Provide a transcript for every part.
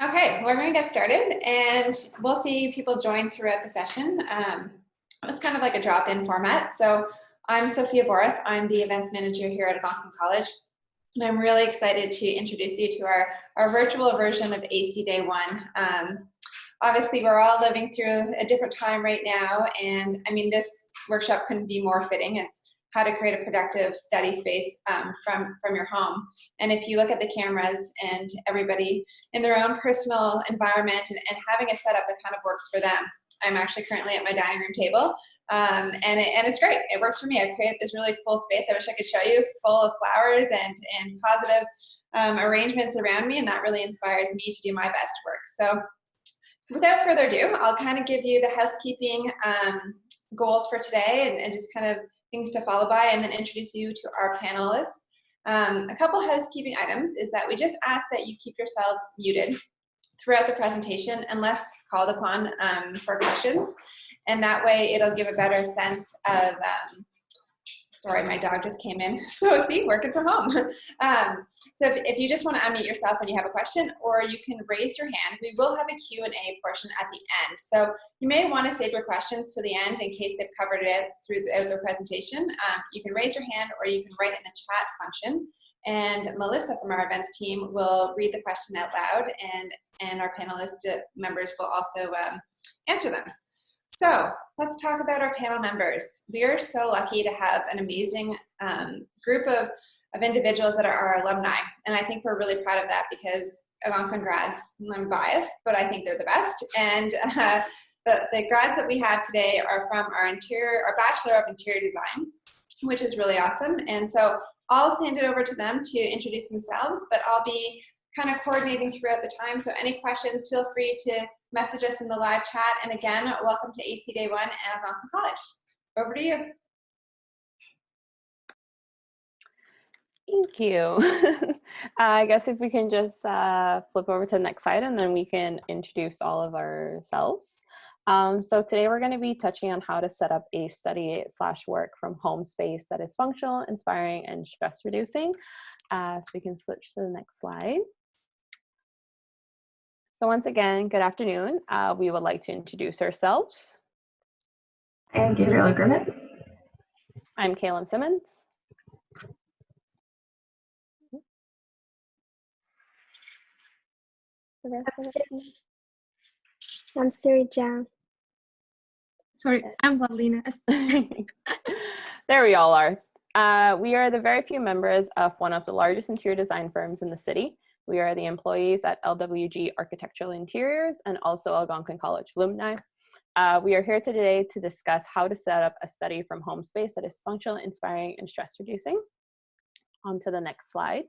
Okay, we're going to get started and we'll see people join throughout the session. It's kind of like a drop-in format. So I'm Sophia Boris. I'm the events manager here at Algonquin College. And I'm really excited to introduce you to our virtual version of AC Day 1. Obviously, we're all living through a different time right now. And I mean, this workshop couldn't be more fitting. It's how to create a productive study space from your home. And if you look at the cameras and everybody in their own personal environment and having a setup that kind of works for them. I'm actually currently at my dining room table, and it's great. It works for me. I've created this really cool space. I wish I could show you, full of flowers and positive arrangements around me, and that really inspires me to do my best work. So without further ado, I'll kind of give you the housekeeping goals for today and just kind of things to follow by, and then introduce you to our panelists. A couple housekeeping items is that we just ask that you keep yourselves muted throughout the presentation unless called upon for questions. And that way it'll give a better sense of, sorry, my dog just came in. So see, working from home. So if you just want to unmute yourself when you have a question, or you can raise your hand. We will have a Q&A portion at the end. So you may want to save your questions to the end in case they've covered it throughout their presentation. You can raise your hand or you can write in the chat function. And Melissa from our events team will read the question out loud, and our panelist members will also answer them. So let's talk about our panel members. We are so lucky to have an amazing group of individuals that are our alumni. And I think we're really proud of that because Algonquin grads, I'm biased, but I think they're the best. And the grads that we have today are from our Bachelor of Interior Design, which is really awesome. And so I'll hand it over to them to introduce themselves, but I'll be kind of coordinating throughout the time. So any questions, feel free to message us in the live chat. And again, welcome to AC Day 1 and Algonquin College. Over to you. Thank you. I guess if we can just flip over to the next slide, and then we can introduce all of ourselves. So today we're going to be touching on how to set up a study/work from home space that is functional, inspiring, and stress reducing. So we can switch to the next slide. So once again, good afternoon. We would like to introduce ourselves. I'm Gabriela Grimmett. I'm Caleb Simmons. I'm Siri Jam. Sorry, I'm Vladina. There we all are. We are the very few members of one of the largest interior design firms in the city. We are the employees at LWG Architectural Interiors and also Algonquin College alumni. We are here today to discuss how to set up a study from home space that is functional, inspiring, and stress reducing. On to the next slide.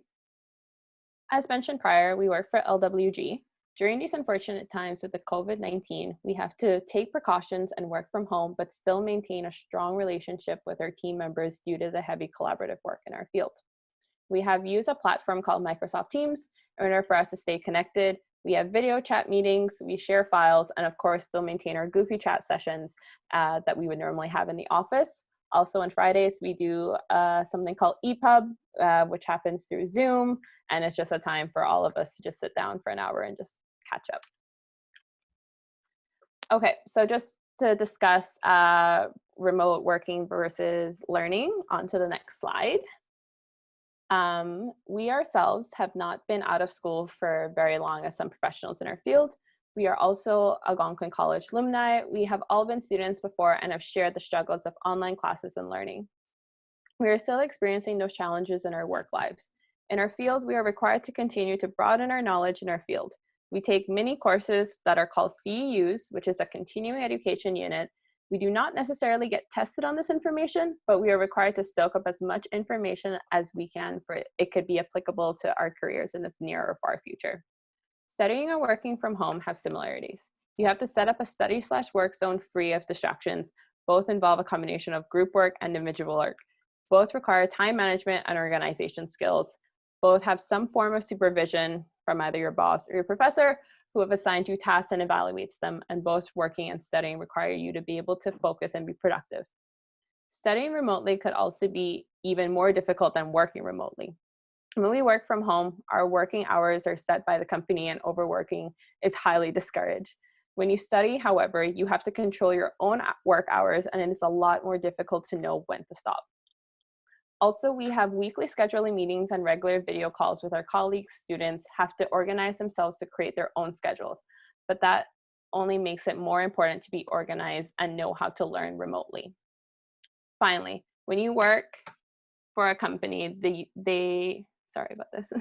As mentioned prior, we work for LWG. During these unfortunate times with the COVID-19, we have to take precautions and work from home, but still maintain a strong relationship with our team members due to the heavy collaborative work in our field. We have used a platform called Microsoft Teams in order for us to stay connected. We have video chat meetings, we share files, and of course, still maintain our goofy chat sessions that we would normally have in the office. Also on Fridays, we do something called EPUB, which happens through Zoom, and it's just a time for all of us to just sit down for an hour and just catch up. Okay, so just to discuss remote working versus learning, on to the next slide. We ourselves have not been out of school for very long as some professionals in our field. We are also Algonquin College alumni. We have all been students before and have shared the struggles of online classes and learning. We are still experiencing those challenges in our work lives. In our field, we are required to continue to broaden our knowledge in our field. We take mini courses that are called CEUs, which is a continuing education unit. We do not necessarily get tested on this information, but we are required to soak up as much information as we can for it could be applicable to our careers in the near or far future. Studying and working from home have similarities. You have to set up a study/work zone free of distractions. Both involve a combination of group work and individual work. Both require time management and organization skills. Both have some form of supervision from either your boss or your professor who have assigned you tasks and evaluates them, and both working and studying require you to be able to focus and be productive. Studying remotely could also be even more difficult than working remotely. When we work from home, our working hours are set by the company and overworking is highly discouraged. When you study, however, you have to control your own work hours, and it is a lot more difficult to know when to stop. Also, we have weekly scheduling meetings and regular video calls with our colleagues. Students have to organize themselves to create their own schedules, but that only makes it more important to be organized and know how to learn remotely. Finally, when you work for a company, sorry about this.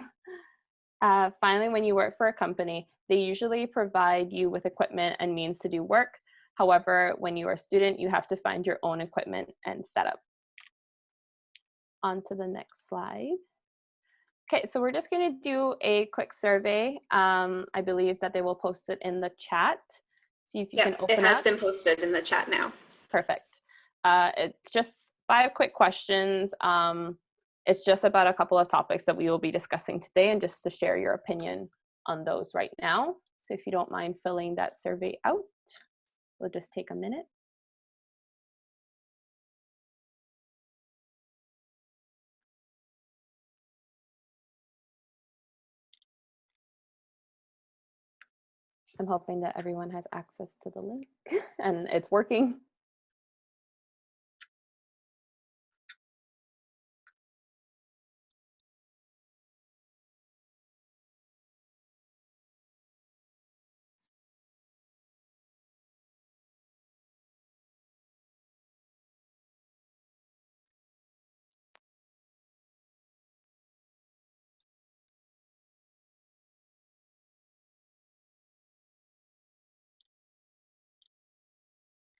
Finally, when you work for a company, they usually provide you with equipment and means to do work. However, when you are a student, you have to find your own equipment and setup. On to the next slide. Okay, so we're just going to do a quick survey. I believe that they will post it in the chat. See if you can open it has up. been posted in the chat now. Perfect. It's just 5 quick questions. It's just about a couple of topics that we will be discussing today, and just to share your opinion on those right now. So if you don't mind filling that survey out, we'll just take a minute. I'm hoping that everyone has access to the link and it's working.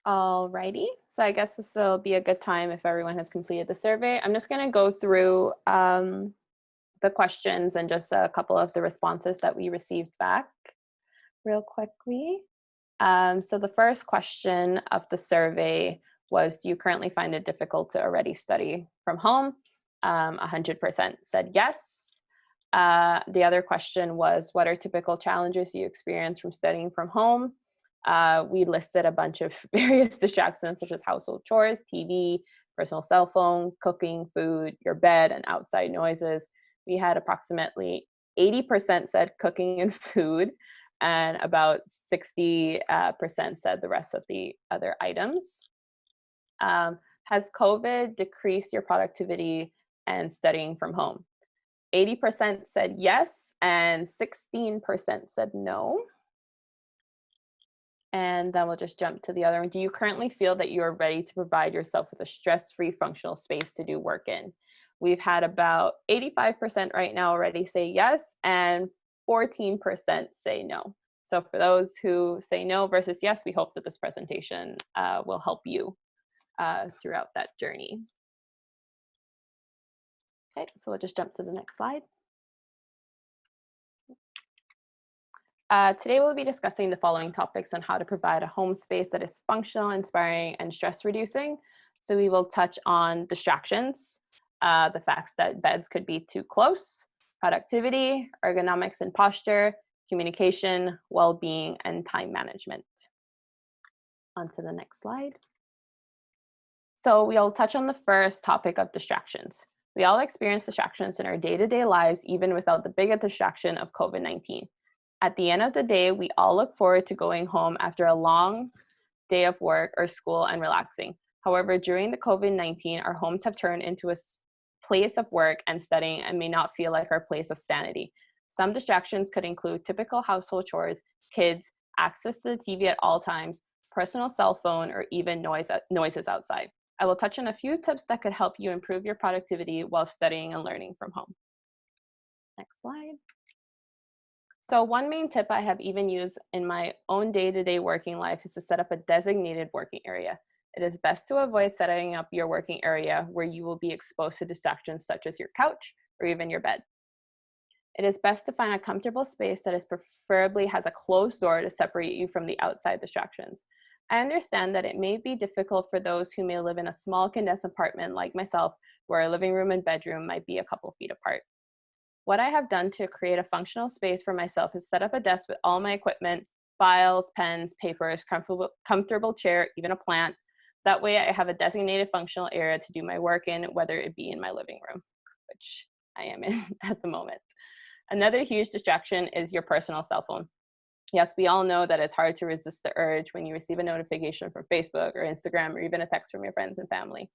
Alrighty, so I guess this will be a good time if everyone has completed the survey. I'm just going to go through the questions and just a couple of the responses that we received back real quickly. So the first question of the survey was, do you currently find it difficult to already study from home? 100% said yes. The other question was, what are typical challenges you experience from studying from home? We listed a bunch of various distractions such as household chores, TV, personal cell phone, cooking, food, your bed, and outside noises. We had approximately 80% said cooking and food, and about 60% said the rest of the other items. Has COVID decreased your productivity and studying from home? 80% said yes, and 16% said no. And then we'll just jump to the other one. Do you currently feel that you are ready to provide yourself with a stress-free functional space to do work in? We've had about 85% right now already say yes, and 14% say no. So for those who say no versus yes, we hope that this presentation will help you throughout that journey. Okay, so we'll just jump to the next slide. Today we'll be discussing the following topics on how to provide a home space that is functional, inspiring, and stress reducing. So we will touch on distractions, the facts that beds could be too close, productivity, ergonomics and posture, communication, well-being, and time management. On to the next slide. So we'll touch on the first topic of distractions. We all experience distractions in our day-to-day lives, even without the biggest distraction of COVID-19. At the end of the day, we all look forward to going home after a long day of work or school and relaxing. However, during the COVID-19, our homes have turned into a place of work and studying and may not feel like our place of sanity. Some distractions could include typical household chores, kids, access to the TV at all times, personal cell phone, or even noises outside. I will touch on a few tips that could help you improve your productivity while studying and learning from home. Next slide. So one main tip I have even used in my own day-to-day working life is to set up a designated working area. It is best to avoid setting up your working area where you will be exposed to distractions such as your couch or even your bed. It is best to find a comfortable space that is preferably has a closed door to separate you from the outside distractions. I understand that it may be difficult for those who may live in a small condensed apartment like myself, where a living room and bedroom might be a couple feet apart. What I have done to create a functional space for myself is set up a desk with all my equipment, files, pens, papers, comfortable chair, even a plant. That way I have a designated functional area to do my work in, whether it be in my living room, which I am in at the moment. Another huge distraction is your personal cell phone. Yes, we all know that it's hard to resist the urge when you receive a notification from Facebook or Instagram or even a text from your friends and family.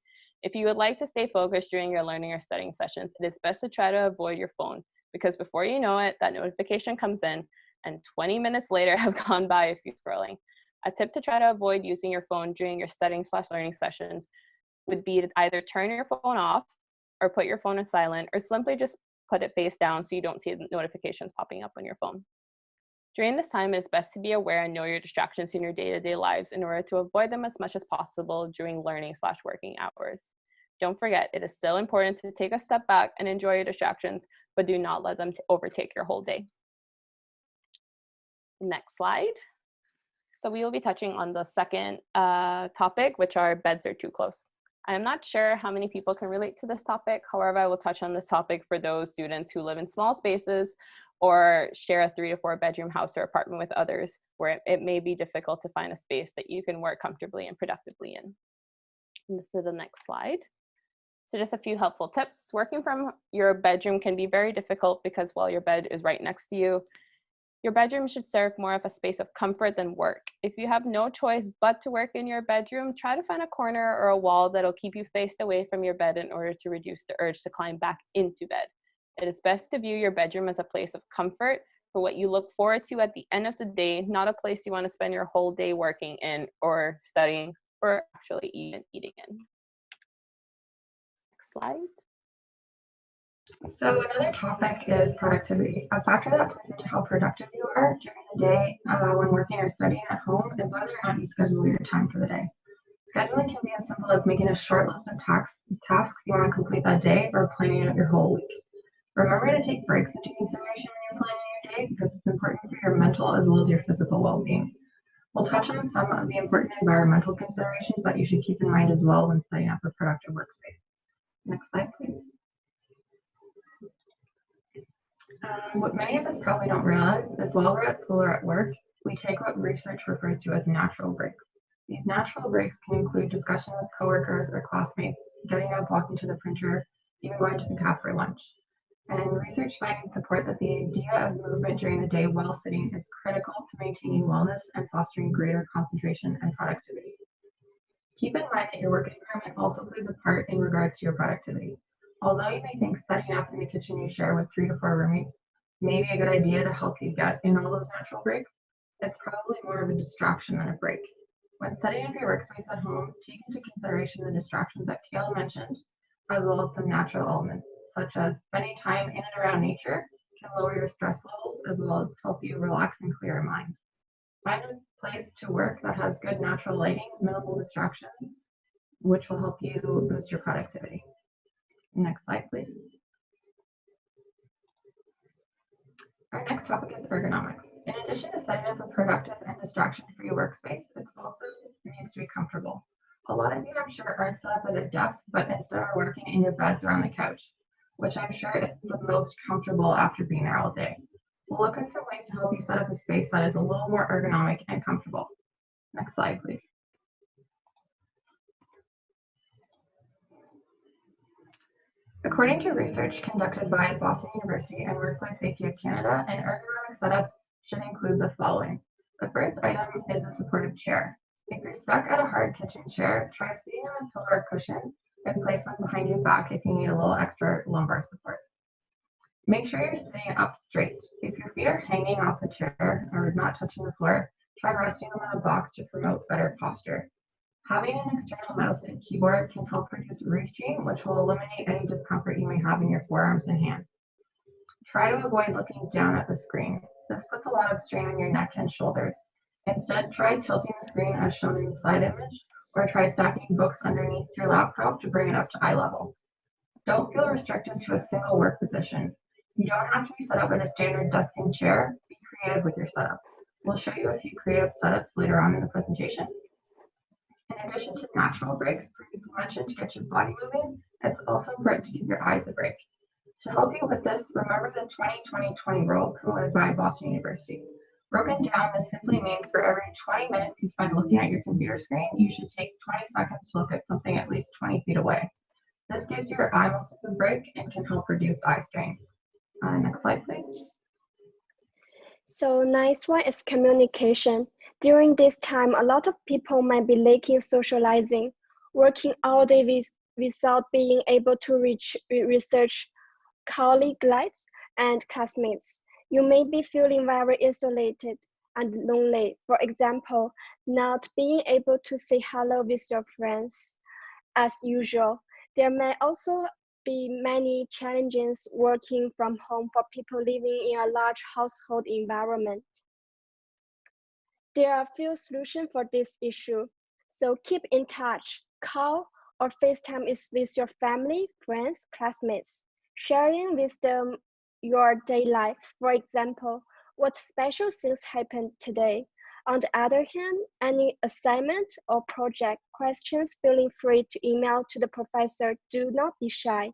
If you would like to stay focused during your learning or studying sessions, it is best to try to avoid your phone, because before you know it, that notification comes in and 20 minutes later have gone by if you're scrolling. A tip to try to avoid using your phone during your studying/learning sessions would be to either turn your phone off or put your phone on silent, or simply just put it face down so you don't see the notifications popping up on your phone. During this time, it's best to be aware and know your distractions in your day-to-day lives in order to avoid them as much as possible during learning/working hours. Don't forget, it is still important to take a step back and enjoy your distractions, but do not let them overtake your whole day. Next slide. So we will be touching on the second topic, which are beds are too close. I am not sure how many people can relate to this topic. However, I will touch on this topic for those students who live in small spaces or share a 3 to 4 bedroom house or apartment with others, where it may be difficult to find a space that you can work comfortably and productively in. And this is the next slide. So just a few helpful tips. Working from your bedroom can be very difficult because while your bed is right next to you, your bedroom should serve more of a space of comfort than work. If you have no choice but to work in your bedroom, try to find a corner or a wall that'll keep you faced away from your bed in order to reduce the urge to climb back into bed. It is best to view your bedroom as a place of comfort for what you look forward to at the end of the day, not a place you want to spend your whole day working in or studying or actually even eating in. Next slide. So another topic is productivity. A factor that plays into how productive you are during the day when working or studying at home is whether or not you schedule your time for the day. Scheduling can be as simple as making a short list of tasks you want to complete that day or planning out your whole week. Remember to take breaks into consideration when you're planning your day because it's important for your mental as well as your physical well-being. We'll touch on some of the important environmental considerations that you should keep in mind as well when setting up a productive workspace. Next slide, please. What many of us probably don't realize is while we're at school or at work, we take what research refers to as natural breaks. These natural breaks can include discussion with coworkers or classmates, getting up, walking to the printer, even going to the cafe for lunch. And research findings support that the idea of movement during the day while sitting is critical to maintaining wellness and fostering greater concentration and productivity. Keep in mind that your work environment also plays a part in regards to your productivity. Although you may think setting up in the kitchen you share with 3 to 4 roommates may be a good idea to help you get in all those natural breaks, it's probably more of a distraction than a break. When setting up your workspace at home, take into consideration the distractions that Kayla mentioned, as well as some natural elements, such as spending time in and around nature can lower your stress levels, as well as help you relax and clear your mind. Find a place to work that has good natural lighting, minimal distractions, which will help you boost your productivity. Next slide, please. Our next topic is ergonomics. In addition to setting up a productive and distraction-free workspace, it also needs to be comfortable. A lot of you, I'm sure, aren't set up at a desk, but instead are working in your beds or on the couch, which I'm sure is the most comfortable after being there all day. We'll look at some ways to help you set up a space that is a little more ergonomic and comfortable. Next slide, please. According to research conducted by Boston University and Workplace Safety of Canada, an ergonomic setup should include the following. The first item is a supportive chair. If you're stuck at a hard kitchen chair, try sitting on a pillow or cushion and place one behind your back if you need a little extra lumbar support. Make sure you're sitting up straight. If your feet are hanging off the chair or not touching the floor, try resting them on a box to promote better posture. Having an external mouse and keyboard can help reduce reaching, which will eliminate any discomfort you may have in your forearms and hands. Try to avoid looking down at the screen. This puts a lot of strain on your neck and shoulders. Instead, try tilting the screen as shown in the slide image, or try stacking books underneath your laptop to bring it up to eye level. Don't feel restricted to a single work position. You don't have to be set up in a standard desk and chair. Be creative with your setup. We'll show you a few creative setups later on in the presentation. In addition to natural breaks previously mentioned to get your body moving, it's also important to give your eyes a break. To help you with this, remember the 20-20-20 rule promoted by Boston University. Broken down, this simply means for every 20 minutes you spend looking at your computer screen, you should take 20 seconds to look at something at least 20 feet away. This gives your eye muscles a break and can help reduce eye strain. Next slide, please. So nice one is communication. During this time, a lot of people might be lacking socializing, working all day without being able to reach research colleagues and classmates. You may be feeling very isolated and lonely. For example, not being able to say hello with your friends as usual. There may also be many challenges working from home for people living in a large household environment. There are few solutions for this issue, so keep in touch. Call or FaceTime is with your family, friends, classmates, sharing with them your day life. For example, what special things happened today. On the other hand, any assignment or project questions, feeling free to email to the professor. Do not be shy.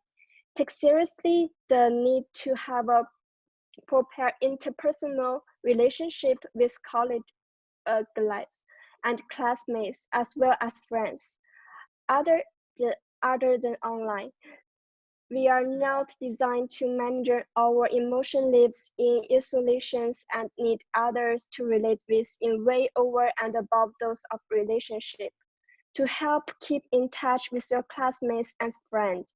Take seriously the need to have a proper interpersonal relationship with colleagues and classmates as well as friends. Other, other than online. We are not designed to manage our emotion lives in isolations and need others to relate with in way over and above those of relationship. To help keep in touch with your classmates and friends,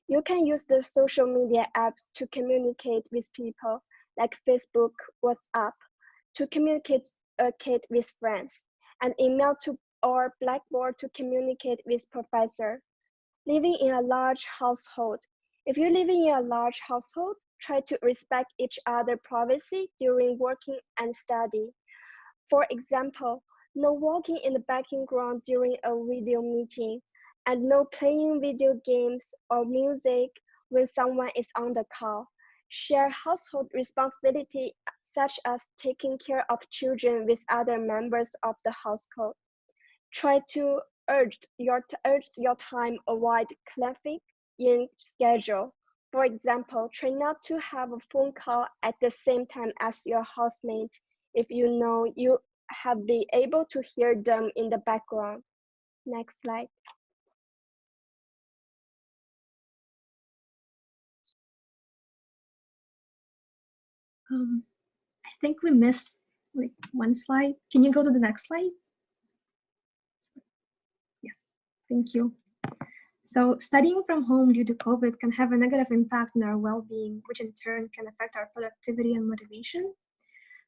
you can use the social media apps to communicate with people like Facebook, WhatsApp, to communicate with friends, and email to or Blackboard to communicate with professor. Living in a large household. If you're living in a large household, try to respect each other's privacy during working and study. For example, no walking in the background during a video meeting, and no playing video games or music when someone is on the call. Share household responsibility such as taking care of children with other members of the household. Try to urge your time, avoid clashing in schedule. For example, try not to have a phone call at the same time as your housemate if you know you have been able to hear them in the background. Next slide. I think we missed like one slide. Can you go to the next slide? Yes, thank you. So studying from home due to COVID can have a negative impact on our well-being, which in turn can affect our productivity and motivation.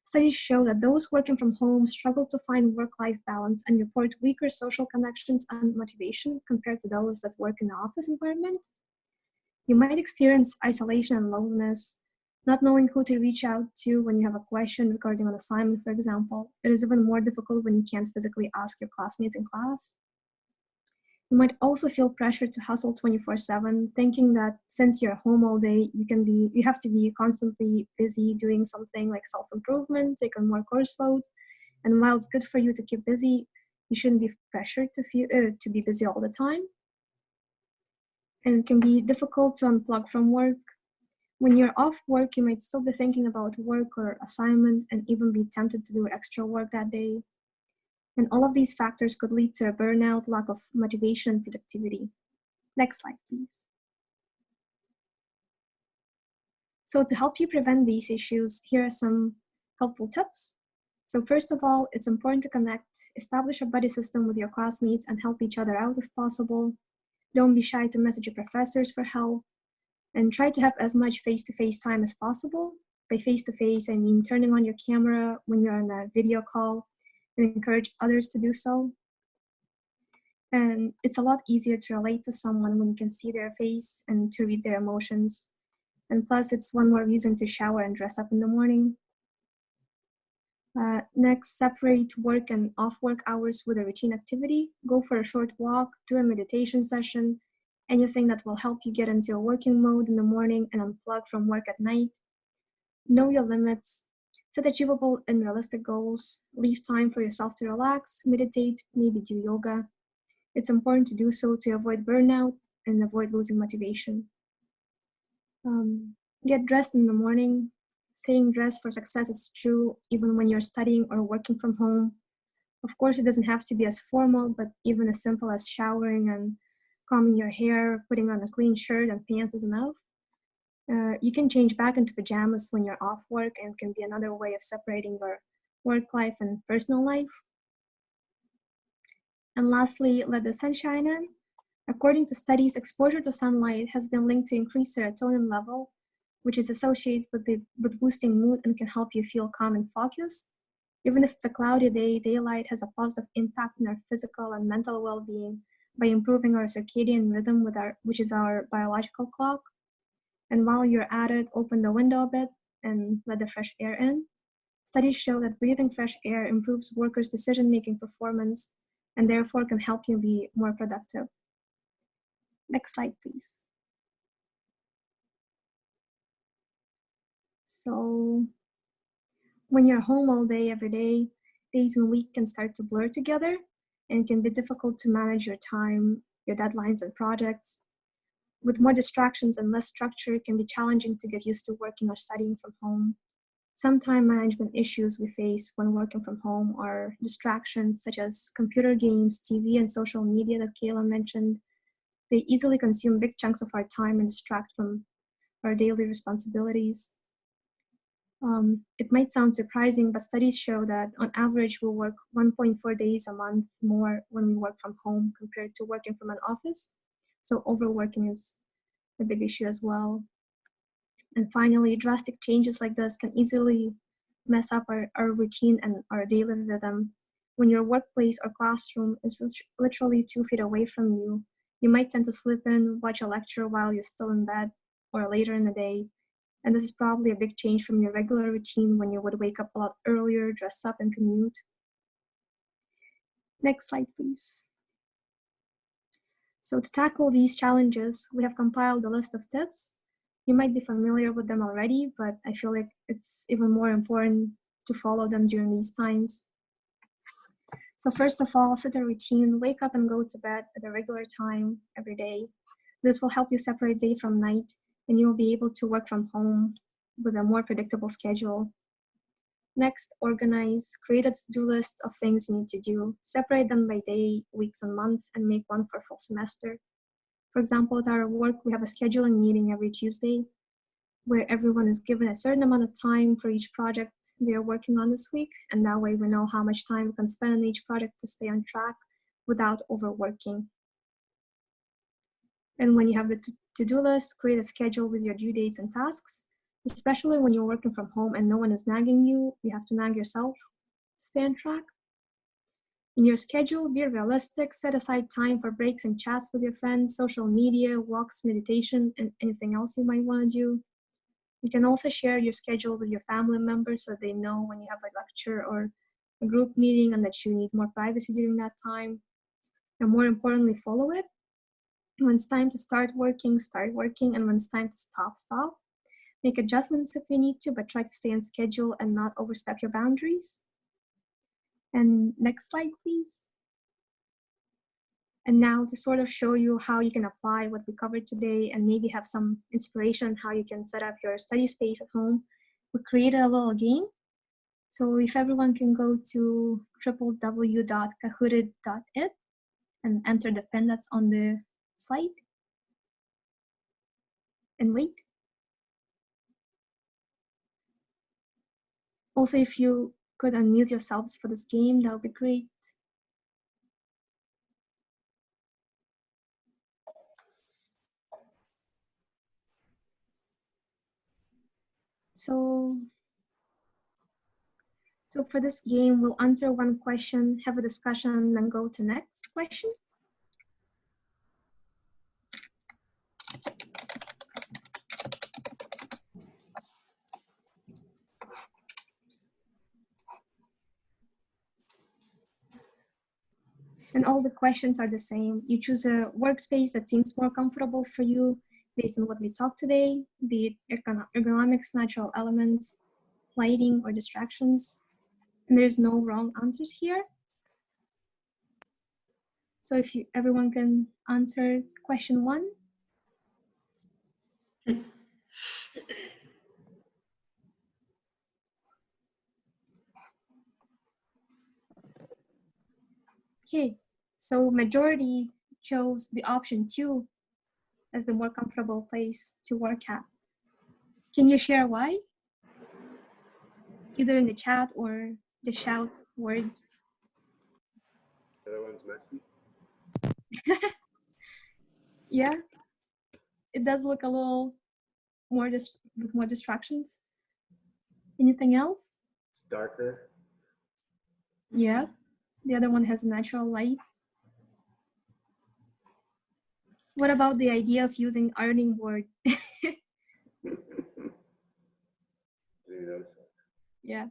Studies show that those working from home struggle to find work-life balance and report weaker social connections and motivation compared to those that work in the office environment. You might experience isolation and loneliness, not knowing who to reach out to when you have a question regarding an assignment, for example. It is even more difficult when you can't physically ask your classmates in class. You might also feel pressure to hustle 24/7, thinking that since you're home all day, you have to be constantly busy doing something like self-improvement, take on more course load. And while it's good for you to keep busy, you shouldn't be pressured to be busy all the time. And it can be difficult to unplug from work. When you're off work, you might still be thinking about work or assignment and even be tempted to do extra work that day. And all of these factors could lead to a burnout, lack of motivation, and productivity. Next slide, please. So to help you prevent these issues, here are some helpful tips. So first of all, it's important to connect, establish a buddy system with your classmates and help each other out if possible. Don't be shy to message your professors for help, and try to have as much face-to-face time as possible. By face-to-face, I mean turning on your camera when you're on a video call and encourage others to do so. And it's a lot easier to relate to someone when you can see their face and to read their emotions. And plus, it's one more reason to shower and dress up in the morning. Next, separate work and off-work hours with a routine activity. Go for a short walk, do a meditation session, anything that will help you get into a working mode in the morning and unplug from work at night. Know your limits. Set achievable and realistic goals. Leave time for yourself to relax, meditate, maybe do yoga. It's important to do so to avoid burnout and avoid losing motivation. Get dressed in the morning. Saying dress for success is true even when you're studying or working from home. Of course, it doesn't have to be as formal, but even as simple as showering and combing your hair, putting on a clean shirt and pants is enough. You can change back into pajamas when you're off work and can be another way of separating your work life and personal life. And lastly, let the sun shine in. According to studies, exposure to sunlight has been linked to increased serotonin level, which is associated with boosting mood and can help you feel calm and focused. Even if it's a cloudy day, daylight has a positive impact on our physical and mental well-being by improving our circadian rhythm, which is our biological clock. And while you're at it, open the window a bit and let the fresh air in. Studies show that breathing fresh air improves workers' decision-making performance and therefore can help you be more productive. Next slide, please. So when you're home all day, every day, days and week can start to blur together and it can be difficult to manage your time, your deadlines and projects. With more distractions and less structure, it can be challenging to get used to working or studying from home. Some time management issues we face when working from home are distractions such as computer games, TV, and social media that Kayla mentioned. They easily consume big chunks of our time and distract from our daily responsibilities. It might sound surprising, but studies show that on average we'll work 1.4 days a month more when we work from home compared to working from an office. So overworking is a big issue as well. And finally, drastic changes like this can easily mess up our routine and our daily rhythm. When your workplace or classroom is literally 2 feet away from you, you might tend to slip in, watch a lecture while you're still in bed or later in the day. And this is probably a big change from your regular routine when you would wake up a lot earlier, dress up, and commute. Next slide, please. So to tackle these challenges, we have compiled a list of tips. You might be familiar with them already, but I feel like it's even more important to follow them during these times. So first of all, set a routine, wake up and go to bed at a regular time every day. This will help you separate day from night, and you will be able to work from home with a more predictable schedule. Next, organize, create a to-do list of things you need to do, separate them by day, weeks, and months, and make one for full semester. For example, at our work, we have a scheduling meeting every Tuesday where everyone is given a certain amount of time for each project they are working on this week, and that way we know how much time we can spend on each project to stay on track without overworking. And when you have the to-do list, create a schedule with your due dates and tasks, especially when you're working from home and no one is nagging you, you have to nag yourself to stay on track. In your schedule, be realistic, set aside time for breaks and chats with your friends, social media, walks, meditation, and anything else you might want to do. You can also share your schedule with your family members so they know when you have a lecture or a group meeting and that you need more privacy during that time. And more importantly, follow it. When it's time to start working, and when it's time to stop. Make adjustments if you need to, but try to stay on schedule and not overstep your boundaries. And next slide, please. And now to sort of show you how you can apply what we covered today and maybe have some inspiration how you can set up your study space at home, we created a little game. So if everyone can go to www.kahooted.it and enter the pin that's on the slide and wait. Also, if you could unmute yourselves for this game, that would be great. So for this game, we'll answer one question, have a discussion, then go to next question. And all the questions are the same. You choose a workspace that seems more comfortable for you based on what we talked today, be it ergonomics, natural elements, lighting, or distractions. And there's no wrong answers here. So if everyone can answer question 1. Okay, so majority chose the option 2 as the more comfortable place to work at. Can you share why? Either in the chat or the shout words. The other one's messy. Yeah, it does look a little more with more distractions. Anything else? It's darker. Yeah, the other one has natural light. What about the idea of using ironing board? Didn't notice that. Yeah.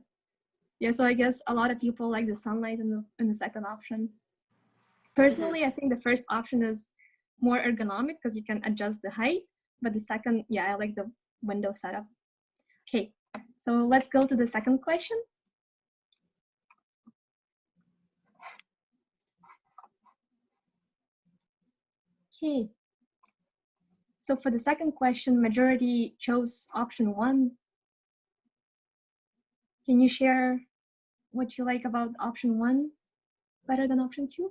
Yeah, so I guess a lot of people like the sunlight in the second option. Personally, I think the first option is more ergonomic because you can adjust the height, but the second, yeah, I like the window setup. Okay, so let's go to the second question. Okay. So for the second question, majority chose option 1. Can you share what you like about option 1 better than option 2?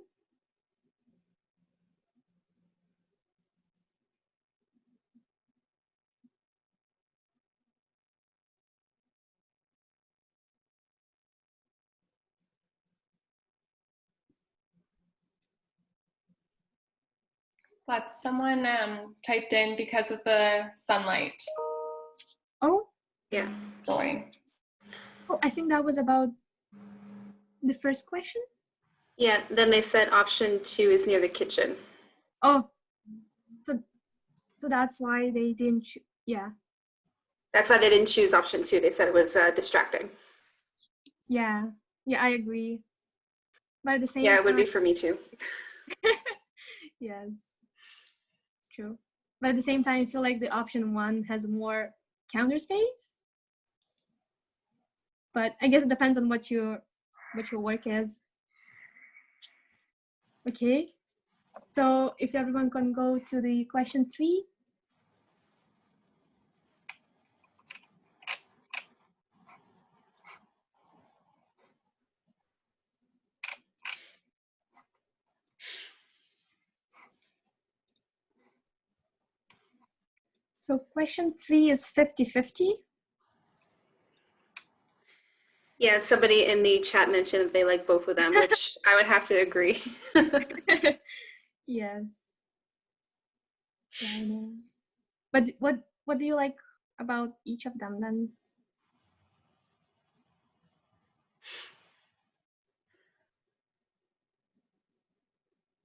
But someone typed in because of the sunlight. Oh, Yeah. Join. oh, I think that was about the first question. Yeah, then they said option 2 is near the kitchen. Oh, so that's why they didn't, yeah. That's why they didn't choose option 2. They said it was distracting. Yeah, I agree. But at the same time, Yeah, it would be for me too. yes, it's true. But at the same time, I feel like the option 1 has more counter space. But I guess it depends on what your work is. Okay, so if everyone can go to the question 3. So question 3 is 50-50. Yeah, somebody in the chat mentioned that they like both of them, which I would have to agree. Yes. Yeah, I know. But what do you like about each of them then?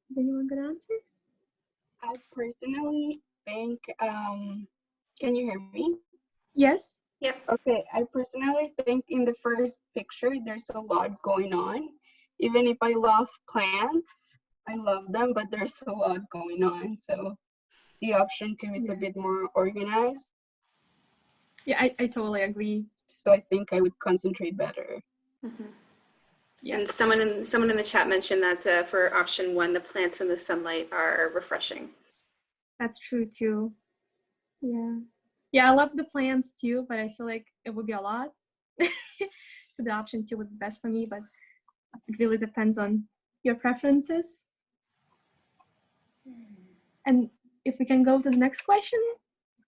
Is anyone gonna answer? I personally think, can you hear me? Yes. Yep. Okay, I personally think in the first picture, there's a lot going on. Even if I love plants, I love them, but there's a lot going on. So the option 2 is a bit more organized. Yeah, I totally agree. So I think I would concentrate better. Mm-hmm. Yeah. And someone in the chat mentioned that for option 1, the plants and the sunlight are refreshing. That's true too. Yeah. Yeah, I love the plants too, but I feel like it would be a lot. So the option 2 would be best for me, but it really depends on your preferences. And if we can go to the next question,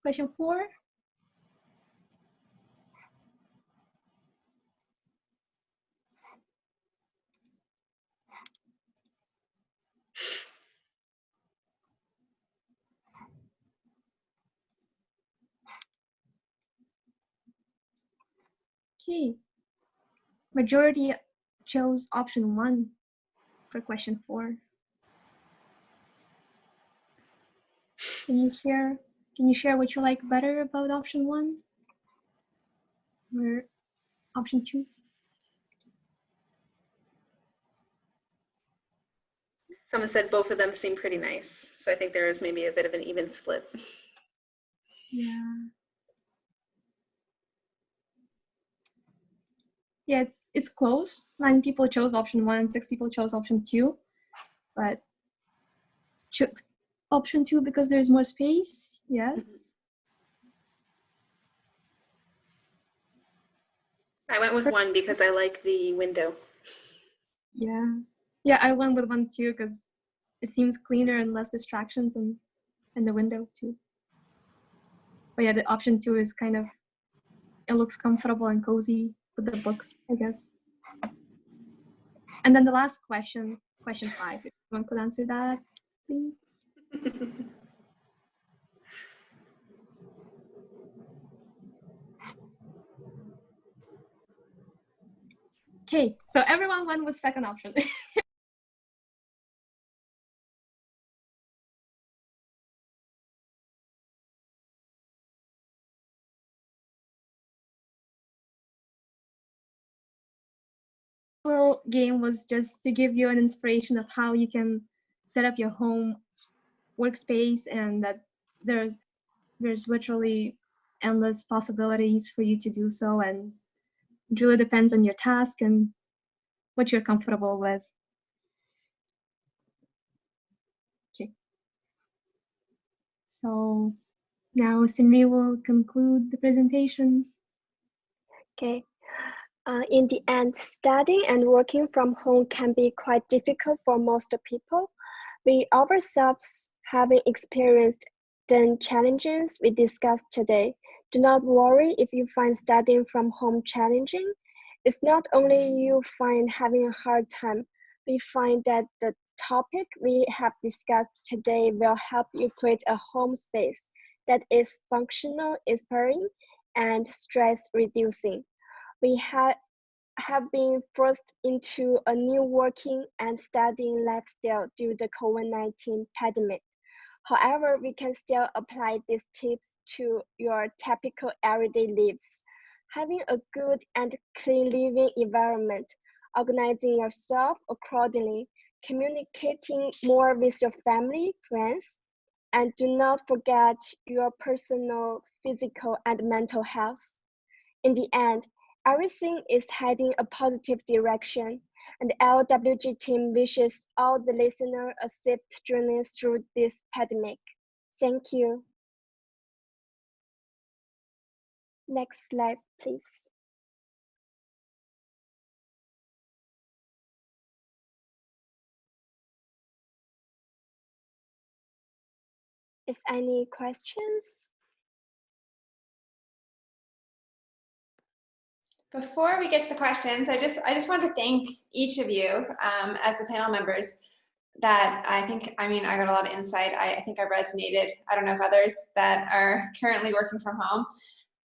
question 4. Okay. Majority chose option 1 for question 4. Can you share what you like better about option 1 or option 2? Someone said both of them seem pretty nice. So I think there is maybe a bit of an even split. Yeah. Yeah, it's close. 9 people chose option 1 and 6 people chose option 2. But option 2 because there's more space. Yes. I went with 1 because I like the window. Yeah. Yeah, I went with 1 too because it seems cleaner and less distractions in the window too. But yeah, the option 2 is kind of, it looks comfortable and cozy with the books, I guess. And then the last question, question 5, if someone could answer that, please. Okay, so everyone went with second option. Game was just to give you an inspiration of how you can set up your home workspace, and that there's literally endless possibilities for you to do so, and it really depends on your task and what you're comfortable with. Okay, so now Simri will conclude the presentation. Okay. In the end, studying and working from home can be quite difficult for most people. We ourselves having experienced the challenges we discussed today. Do not worry if you find studying from home challenging. It's not only you find having a hard time, we find that the topic we have discussed today will help you create a home space that is functional, inspiring, and stress reducing. We have been forced into a new working and studying lifestyle due to the COVID-19 pandemic. However, we can still apply these tips to your typical everyday lives. Having a good and clean living environment, organizing yourself accordingly, communicating more with your family, friends, and do not forget your personal, physical, and mental health. In the end, everything is heading a positive direction, and the LWG team wishes all the listeners a safe journey through this pandemic. Thank you. Next slide, please. Is any questions? Before we get to the questions, I just want to thank each of you as the panel members. That I got a lot of insight. I think I resonated. I don't know if others that are currently working from home,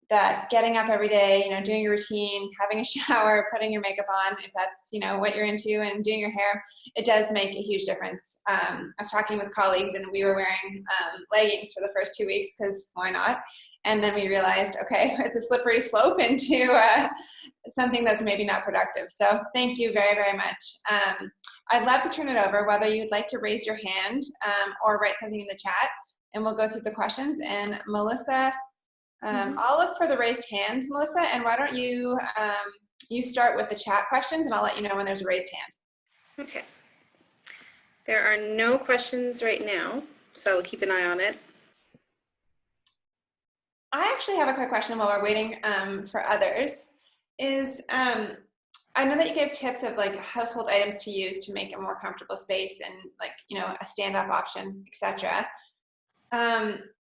that getting up every day, doing your routine, having a shower, putting your makeup on, if that's, what you're into, and doing your hair, it does make a huge difference. I was talking with colleagues and we were wearing leggings for the first 2 weeks because why not? And then we realized, okay, it's a slippery slope into something that's maybe not productive. So thank you very, very much. I'd love to turn it over, whether you'd like to raise your hand or write something in the chat, and we'll go through the questions. And Melissa, I'll look for the raised hands, Melissa, and why don't you you start with the chat questions, and I'll let you know when there's a raised hand. Okay. There are no questions right now, so we'll keep an eye on it. I actually have a quick question while we're waiting for others. I know that you gave tips of like household items to use to make a more comfortable space, and a stand-up option, etc.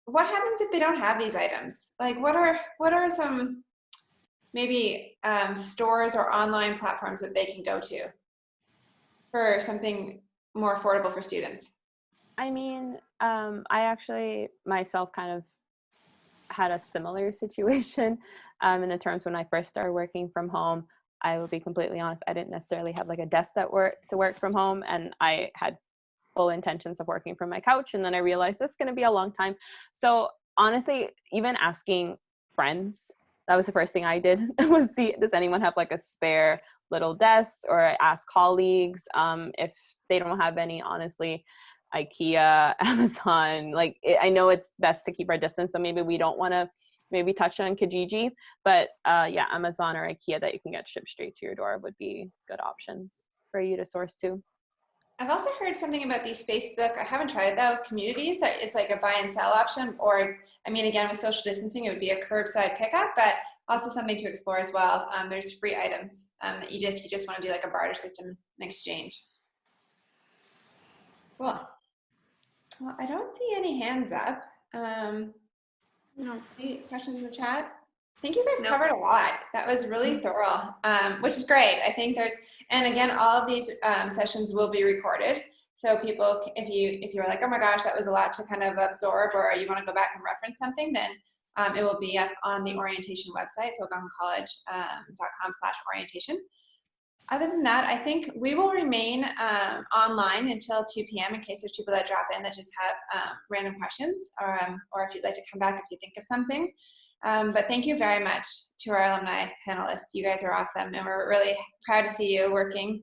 What happens if they don't have these items? Like, what are some maybe stores or online platforms that they can go to for something more affordable for students? I mean, I actually myself kind of had a similar situation in the terms when I first started working from home. I will be completely honest, I didn't necessarily have like a desk to work from home, and I had full intentions of working from my couch, and then I realized this is going to be a long time. So honestly, even asking friends, that was the first thing I did, was see, does anyone have like a spare little desk? Or I ask colleagues if they don't have any. Honestly, IKEA, Amazon, I know it's best to keep our distance, so maybe we don't want to maybe touch on Kijiji, but yeah, Amazon or IKEA that you can get shipped straight to your door would be good options for you to source to. I've also heard something about these Facebook, I haven't tried it though, communities. It's like a buy and sell option, or, again, with social distancing, it would be a curbside pickup, but also something to explore as well. There's free items that if you just want to do like a barter system in exchange. Cool. Well, I don't see any hands up. No. Any questions in the chat? I think you guys No. covered a lot. That was really thorough, which is great. I think there's, and again, all of these sessions will be recorded. So people, if you're like, oh my gosh, that was a lot to kind of absorb, or you want to go back and reference something, then it will be up on the orientation website, so algonquincollege.com/orientation. Other than that, I think we will remain online until 2 p.m. in case there's people that drop in that just have random questions, or if you'd like to come back if you think of something. But thank you very much to our alumni panelists. You guys are awesome, and we're really proud to see you working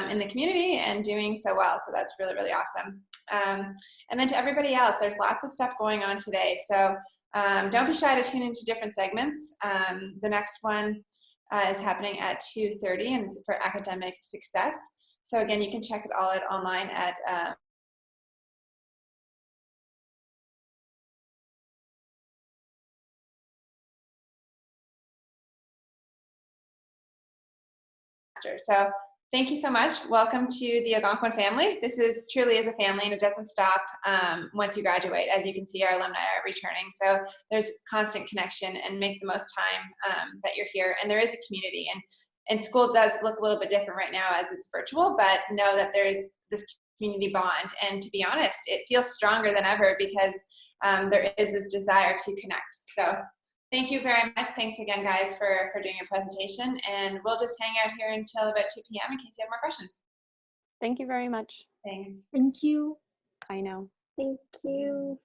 in the community and doing so well. So that's really, really awesome. And then to everybody else, there's lots of stuff going on today. So don't be shy to tune into different segments. The next one is happening at 2:30, and it's for academic success. So again, you can check it all out online at So thank you so much. Welcome to the Algonquin family. This is truly is a family, and it doesn't stop once you graduate. As you can see, our alumni are returning. So there's constant connection, and make the most time that you're here. And there is a community, and school does look a little bit different right now as it's virtual, but know that there's this community bond. And to be honest, it feels stronger than ever because there is this desire to connect. So thank you very much. Thanks again, guys, for doing your presentation. And we'll just hang out here until about 2 p.m. in case you have more questions. Thank you very much. Thanks. Thank you. I know. Thank you.